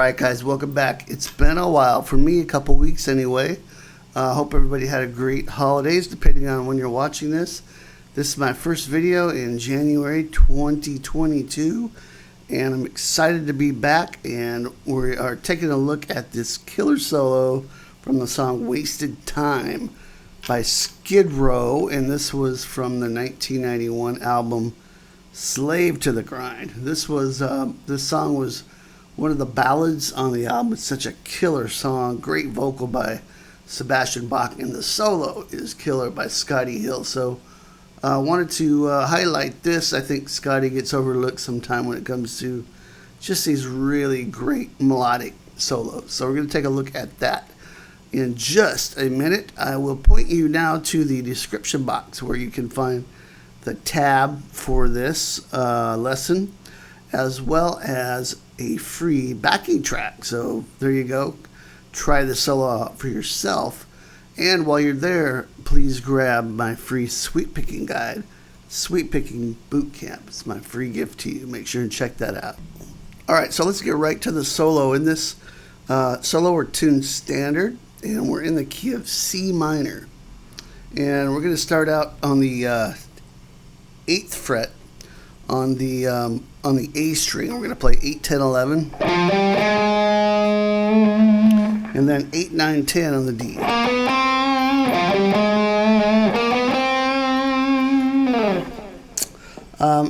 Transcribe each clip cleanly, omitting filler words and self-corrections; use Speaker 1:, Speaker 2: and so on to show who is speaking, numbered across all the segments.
Speaker 1: Alright guys, welcome back. It's been a while, for me a couple weeks anyway. Hope everybody had a great holidays depending on when you're watching this. This is my first video in January 2022 and I'm excited to be back, and we are taking a look at this killer solo from the song Wasted Time by Skid Row, and this was from the 1991 album Slave to the Grind. This song was one of the ballads on the album. It's such a killer song. Great vocal by Sebastian Bach, and the solo is killer by Scotti Hill. So I wanted to highlight this. I think Scotti gets overlooked sometime when it comes to just these really great melodic solos. So we're going to take a look at that in just a minute. I will point you now to the description box where you can find the tab for this lesson, as well as a free backing track. So there you go. Try the solo out for yourself. And while you're there, please grab my free sweet picking guide, Sweet Picking Boot Camp. It's my free gift to you. Make sure and check that out. Alright, so let's get right to the solo. In this solo, we're tuned standard, and we're in the key of C minor. And we're going to start out on the 8th fret on the A string. We're going to play 8, 10, 11, and then 8, 9, 10 on the D.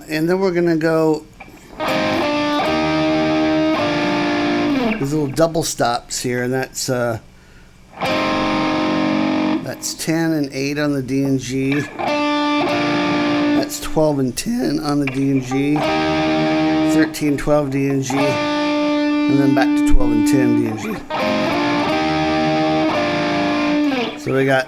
Speaker 1: And then we're going to go, there's little double stops here, and that's 10 and 8 on the D and G. That's 12 and 10 on the D and G, 13, 12 D and G, and then back to 12 and 10 D and G. So we got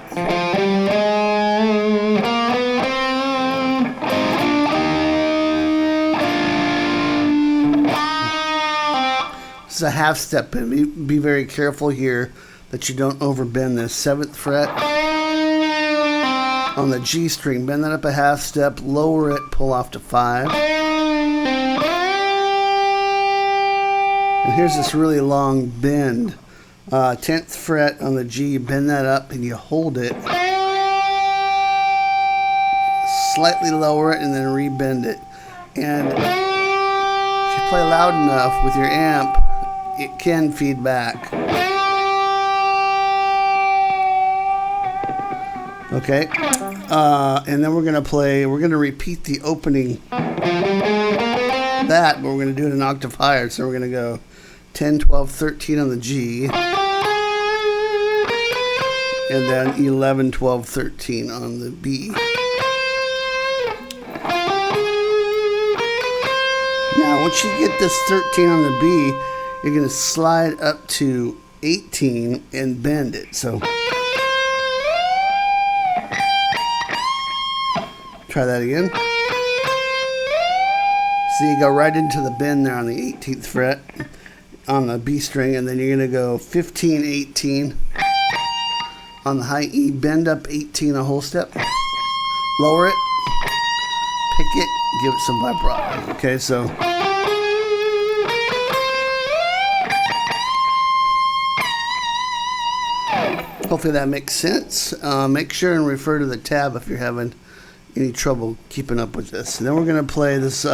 Speaker 1: this is a half step, and be very careful here that you don't overbend this 7th fret on the G string. Bend that up a half step, lower it, pull off to 5. And here's this really long bend. 10th fret on the G, you bend that up and you hold it. Slightly lower it and then rebend it. And if you play loud enough with your amp, it can feed back. Okay, and then we're going to repeat the opening but we're going to do it an octave higher. So we're going to go 10, 12, 13 on the G, and then 11, 12, 13 on the B. Now, once you get this 13 on the B, you're going to slide up to 18 and bend it. So try that again. So you go right into the bend there on the 18th fret on the B string, and then you're going to go 15, 18 on the high E, bend up 18 a whole step, lower it, pick it, give it some vibrato. Okay, so hopefully that makes sense. Make sure and refer to the tab if you're having any trouble keeping up with this. And then we're going to play this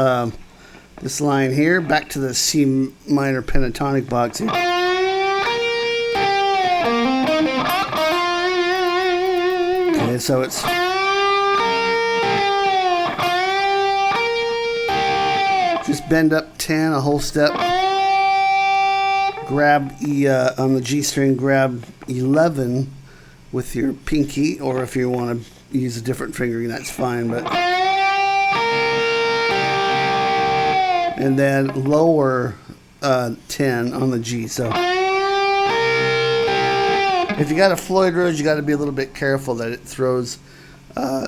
Speaker 1: this line here, back to the C minor pentatonic box here. Okay, so it's just bend up 10 a whole step, grab E on the G string, grab 11 with your pinky, or if you want to use a different fingering, that's fine, but and then lower 10 on the G. So if you got a Floyd Rose, you got to be a little bit careful that it throws,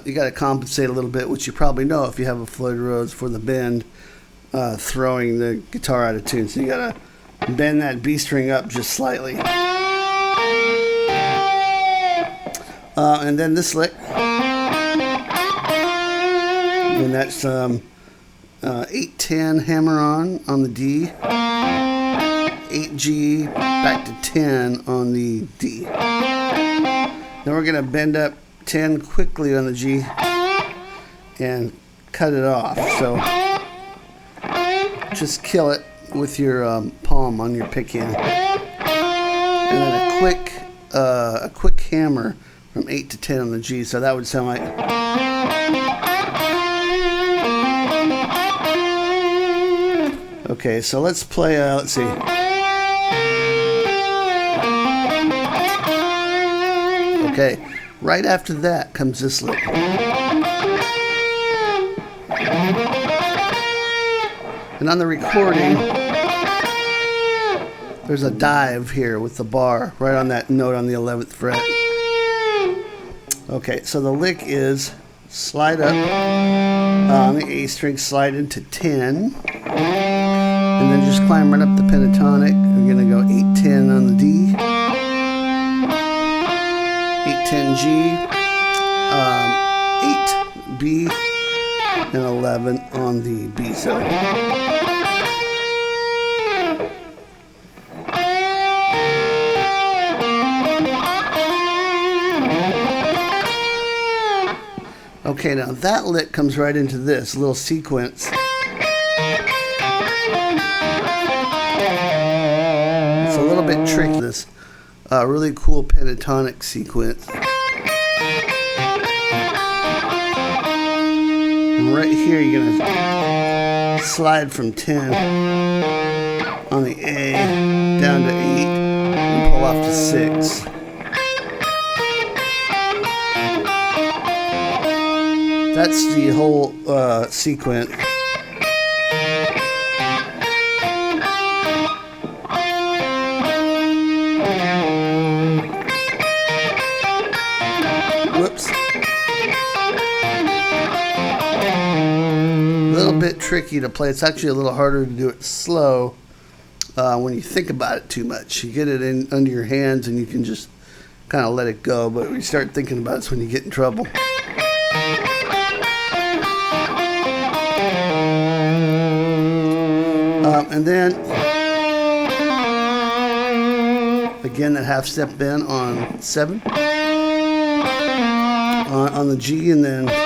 Speaker 1: you got to compensate a little bit, which you probably know if you have a Floyd Rose, for the bend throwing the guitar out of tune. So you got to bend that B string up just slightly. And then this lick, and that's 8-10 hammer on the D, 8G, back to 10 on the D. Then we're going to bend up 10 quickly on the G and cut it off. So just kill it with your palm on your pick hand. And then a quick hammer from 8 to 10 on the G. So that would sound like... Okay, so let's play, let's see. Okay, right after that comes this lick. And on the recording, there's a dive here with the bar right on that note on the 11th fret. Okay, so the lick is slide up on the A string, slide into 10, and then just climb right up the pentatonic. We're going to go 8-10 on the D, 8-10 G, 8 B, and 11 on the B side. Okay, now that lick comes right into this little sequence. It's a little bit tricky, this really cool pentatonic sequence. And right here you're going to slide from 10 on the A down to 8 and pull off to 6. That's the whole sequence. Whoops. A little bit tricky to play. It's actually a little harder to do it slow when you think about it too much. You get it in under your hands and you can just kind of let it go. But when you start thinking about it's when you get in trouble. And then, again, that half step bend on 7, on the G, and then 5,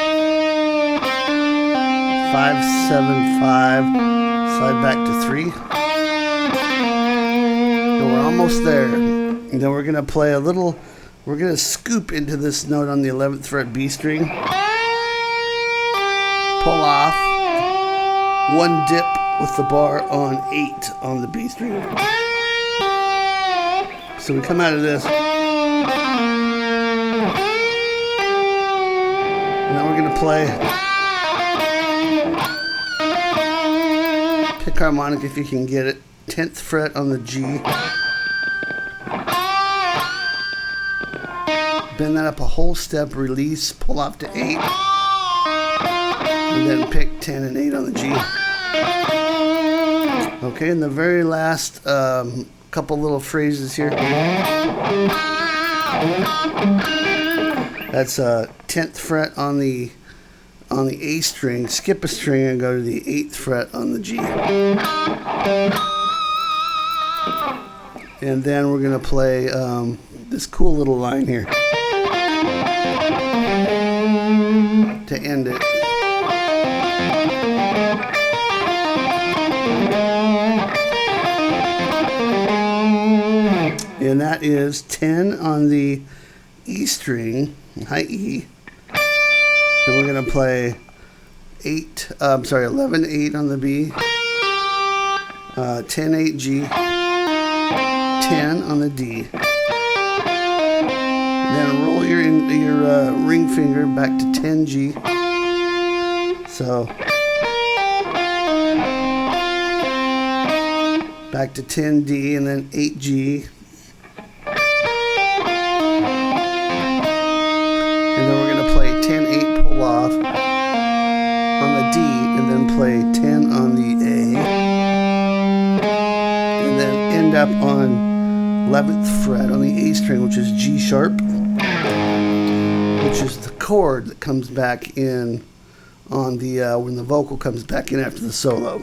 Speaker 1: 7, 5, slide back to 3. And we're almost there. And then we're going to play a little, we're going to scoop into this note on the 11th fret B string, pull off, one dip with the bar on 8 on the B string. So we come out of this. And now we're going to play pick harmonic if you can get it. 10th fret on the G. Bend that up a whole step, release, pull off to 8. And then pick 10 and 8 on the G. Okay, and the very last couple little phrases here. That's 10th fret on the A string, skip a string and go to the 8th fret on the G. And then we're going to play this cool little line here to end it. And that is 10 on the E string, high E. Then we're going to play 11, 8 on the B, 10, 8 G, 10 on the D. Then roll your ring finger back to 10 G. So back to 10 D and then 8 G. And then we're going to play 10, 8 pull off on the D and then play 10 on the A. And then end up on 11th fret on the A string, which is G sharp, which is the chord that comes back in on the when the vocal comes back in after the solo.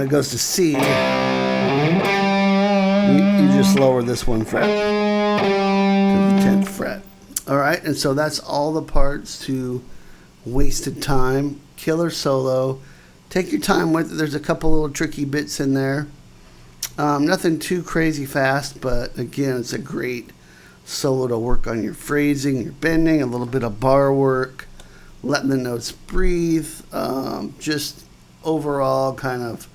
Speaker 1: it goes to C, you just lower this one fret to the 10th fret. All right, and so that's all the parts to Wasted Time. Killer solo. Take your time with it. There's a couple little tricky bits in there. Nothing too crazy fast, but again, it's a great solo to work on your phrasing, your bending, a little bit of bar work, letting the notes breathe. Just overall kind of,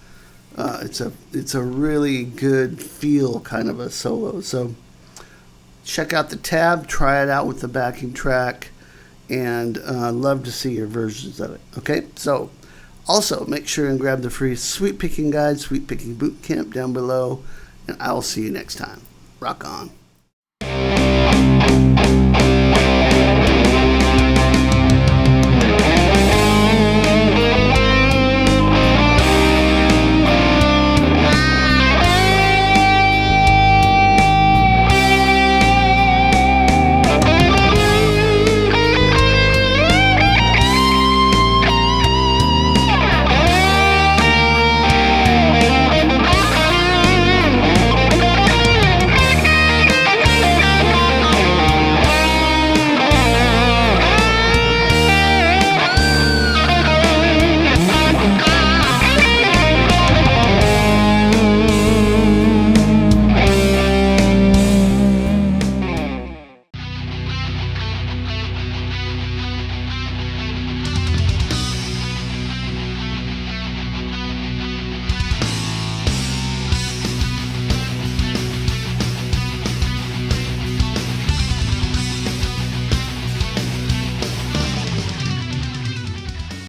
Speaker 1: it's a really good feel kind of a solo. So check out the tab, try it out with the backing track, and love to see your versions of it. Okay, so also make sure and grab the free Sweet Picking Guide, Sweet Picking Bootcamp down below, and I will see you next time. Rock on.